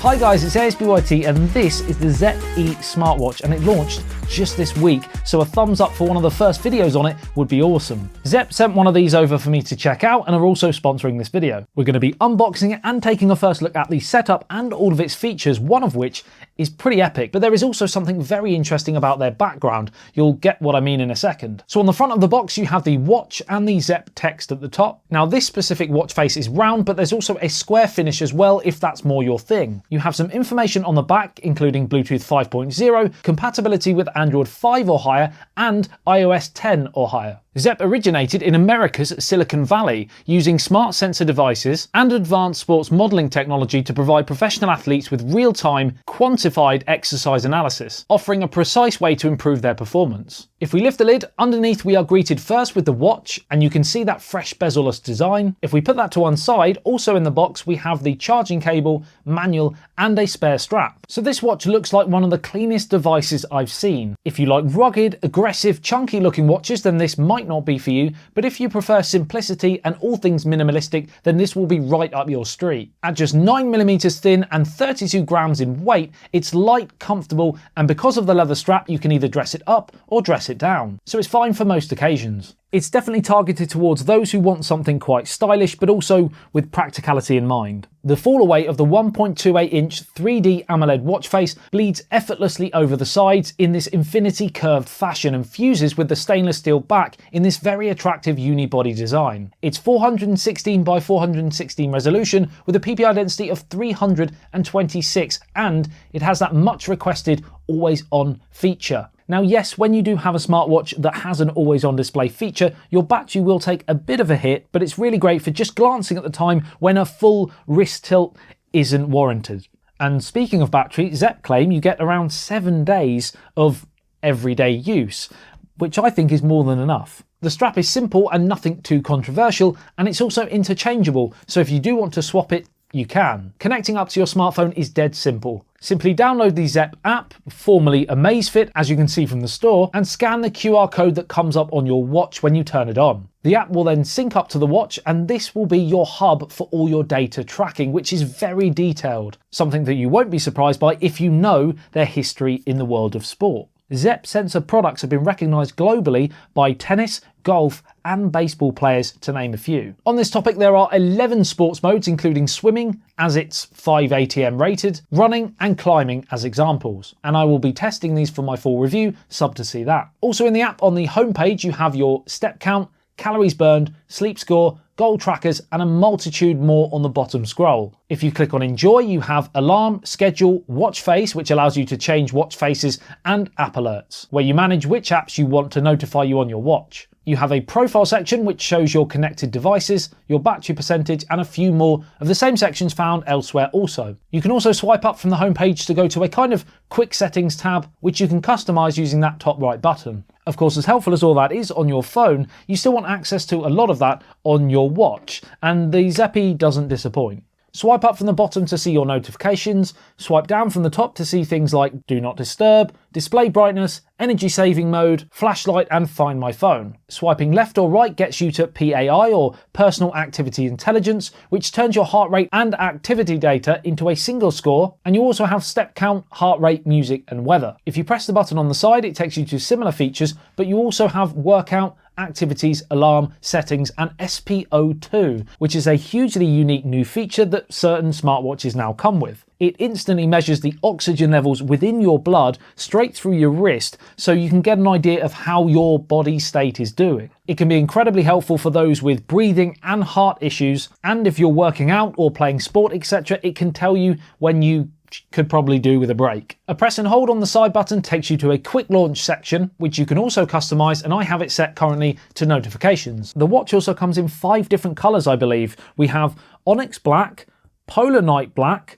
Hi guys, it's ASBYT and this is the Zepp E Smartwatch and it launched just this week, so a thumbs up for one of the first videos on it would be awesome. Zepp sent one of these over for me to check out and are also sponsoring this video. We're going to be unboxing it and taking a first look at the setup and all of its features, one of which is pretty epic, but there is also something very interesting about their background. You'll get what I mean in a second. So on the front of the box you have the watch and the Zepp text at the top. Now this specific watch face is round, but there's also a square finish as well if that's more your thing. You have some information on the back, including Bluetooth 5.0, compatibility with Android 5 or higher, and iOS 10 or higher. Zepp originated in America's Silicon Valley, using smart sensor devices and advanced sports modeling technology to provide professional athletes with real-time, quantified exercise analysis, offering a precise way to improve their performance. If we lift the lid, underneath we are greeted first with the watch, and you can see that fresh bezel-less design. If we put that to one side, also in the box we have the charging cable, manual, and a spare strap. So this watch looks like one of the cleanest devices I've seen. If you like rugged, aggressive, chunky looking watches, then this might not be for you, but if you prefer simplicity and all things minimalistic, then this will be right up your street. At just 9mm thin and 32 grams in weight, it's light, comfortable, and because of the leather strap, you can either dress it up or dress it down. So it's fine for most occasions. It's definitely targeted towards those who want something quite stylish, but also with practicality in mind. The fall away of the 1.28-inch 3D AMOLED watch face bleeds effortlessly over the sides in this infinity curved fashion and fuses with the stainless steel back in this very attractive unibody design. It's 416 by 416 resolution with a PPI density of 326, and it has that much requested always on feature. Now yes, when you do have a smartwatch that has an always on display feature, your battery will take a bit of a hit, but it's really great for just glancing at the time when a full wrist tilt isn't warranted. And speaking of battery, Zepp claim you get around 7 days of everyday use, which I think is more than enough. The strap is simple and nothing too controversial, and it's also interchangeable, so if you do want to swap it, you can. Connecting up to your smartphone is dead simple. Simply download the Zepp app, formerly Amazfit, as you can see from the store, and scan the QR code that comes up on your watch when you turn it on. The app will then sync up to the watch, and this will be your hub for all your data tracking, which is very detailed. Something that you won't be surprised by if you know their history in the world of sport. Zepp sensor products have been recognised globally by tennis, golf and baseball players, to name a few. On this topic there are 11 sports modes, including swimming, as it's 5 ATM rated, running and climbing as examples. And I will be testing these for my full review, sub to see that. Also in the app on the homepage you have your step count, calories burned, sleep score, goal trackers and a multitude more on the bottom scroll. If you click on enjoy, you have alarm, schedule, watch face, which allows you to change watch faces, and app alerts, where you manage which apps you want to notify you on your watch. You have a profile section which shows your connected devices, your battery percentage and a few more of the same sections found elsewhere also. You can also swipe up from the homepage to go to a kind of quick settings tab which you can customise using that top right button. Of course, as helpful as all that is on your phone, you still want access to a lot of that on your watch, and the Zepp E doesn't disappoint. Swipe up from the bottom to see your notifications, swipe down from the top to see things like Do Not Disturb, display brightness, energy saving mode, flashlight and Find My Phone. Swiping left or right gets you to PAI or Personal Activity Intelligence, which turns your heart rate and activity data into a single score, and you also have step count, heart rate, music and weather. If you press the button on the side it takes you to similar features, but you also have workout, activities, alarm, settings and SpO2, which is a hugely unique new feature that certain smartwatches now come with. It instantly measures the oxygen levels within your blood straight through your wrist, so you can get an idea of how your body state is doing. It can be incredibly helpful for those with breathing and heart issues, and if you're working out or playing sport etc, it can tell you when you could probably do with a break. A press and hold on the side button takes you to a quick launch section, which you can also customize, and I have it set currently to notifications. The watch also comes in 5 different colors, I believe. We have Onyx Black, Polar Night Black,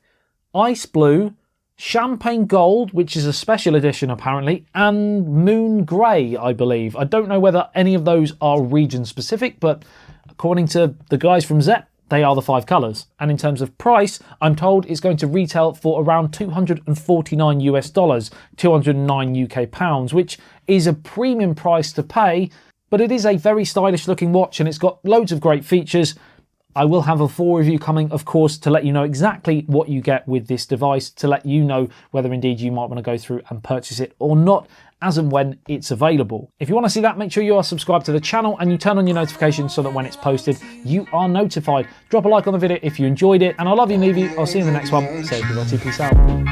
Ice Blue, Champagne Gold, which is a special edition apparently, and Moon Grey, I believe. I don't know whether any of those are region specific, but according to the guys from Zepp, they are the 5 colours. And in terms of price, I'm told it's going to retail for around $249 US, 209 UK pounds, which is a premium price to pay, but it is a very stylish looking watch and it's got loads of great features. I will have a full review coming, of course, to let you know exactly what you get with this device, to let you know whether indeed you might want to go through and purchase it or not, as and when it's available. If you want to see that, make sure you are subscribed to the channel and you turn on your notifications so that when it's posted, you are notified. Drop a like on the video if you enjoyed it, and I love you, leave you. I'll see you in the next one. Say goodbye, peace out.